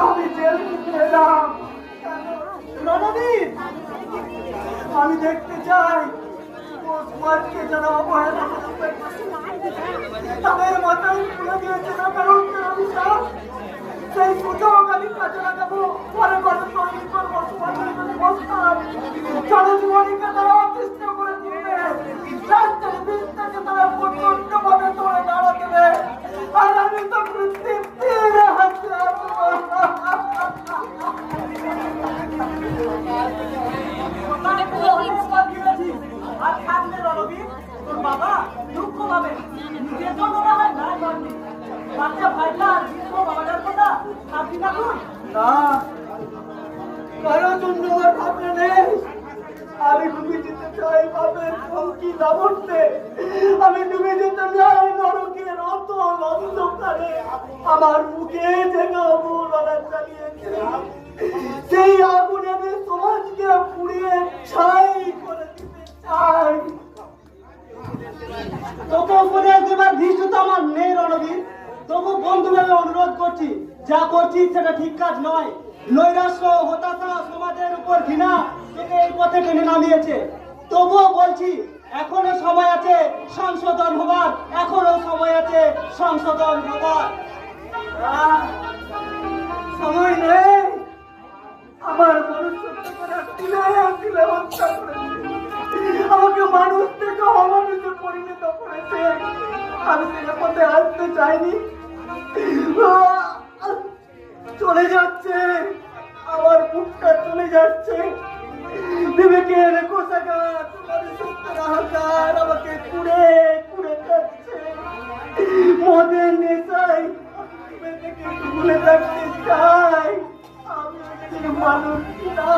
আমি জেল খেতে এলাম। রণবীর, আমি দেখতে চাই ওসমানকে যারা অবহেলা করেছে তাদের মাথায় তুলে দিয়েছে না কারণ অভিশাপ। সেই সুযোগ আমি কাজে লাগাবো, পরে পরে তৈরি করবো ওসমানের প্রস্তাব। সারা জীবনীকে তারা অতিষ্ঠ করে দিবে, রাষ্ট্রের বিস্তারকে তারা প্রচন্ড ভাবে তোড়ে দাঁড়া দেবে, আর আমি তো তৃপ্তির হাতে আর থাকলে রণবীর তোর বাবা দুঃখ পাবে, নিজের জন্য না হয় না করবি, বাচ্চা ভাইটা আর বাবাটার কথা ভাববি না তুই? না, কারো জন্য আমার ভাবনা নেই। আমি ডুবে যেতে চাই বাপের কি লাবণ্যে, আমি ডুবে যেতে চাই নরকের অতল অন্ধকারে। আমার মুখে জেগে অমূল আগুন জ্বালিয়েছে, সেই আগুনে আমি সমাজকে পুড়িয়ে ছাই করে দিতে চাই। তবু বলে দেবার ধৃষ্টতা আমার নেই রণবীর, তবু বন্ধুভাবে অনুরোধ করছি, যা করছি সেটা ঠিক কাজ নয়। নৈরাশ্য হতাশা সমাজের উপর ঘৃণা থেকে এই পথে টেনে নামিয়েছে। তবুও বলছি এখনো সময় আছে সংশোধন হবার, এখনো সময় আছে সংশোধন হবার। সময় নেই, আমার মনুষ্যত্ব করে তুলে হত্যা করেছে, আমাকে মানুষ থেকে অমানুষে পরিণত করেছে। আমি সে পথে আসতে চাইনি, চলে যাচ্ছে আমার বুকটা, চলে যাচ্ছে বিবেকের কোষাগার, তোমার সত্যের হাহাকার আমাকে কুড়ে কুড়ে যাচ্ছে। মদের নেশায় ভুলে থাকতে চাই, আমি মানুষ না।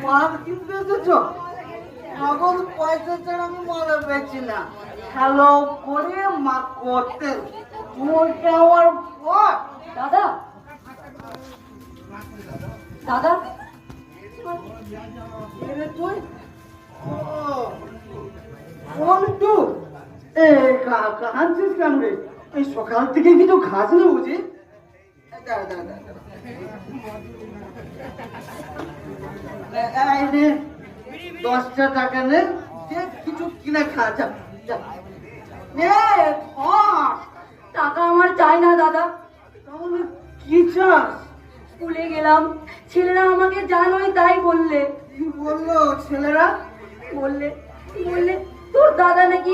মাল কিনতে এসেছো? এখন পয়সা ছাড়া আমি মালা পেয়েছি না। হ্যালো করে মা করতে আমার দাদা দাদা তুই একটু কাঁদছিস কেন রে? এই সকাল থেকে কিছু খাস না বুঝি? 10টা টাকা নে, কিছু কিনে খা। টাকা আমার চাই না দাদা। তাহলে কি চাস? স্কুলে গেলাম, ছেলেরা আমাকে জানোই তাই বললে। কি বললো ছেলেরা? বললে বললে তোর দাদা নাকি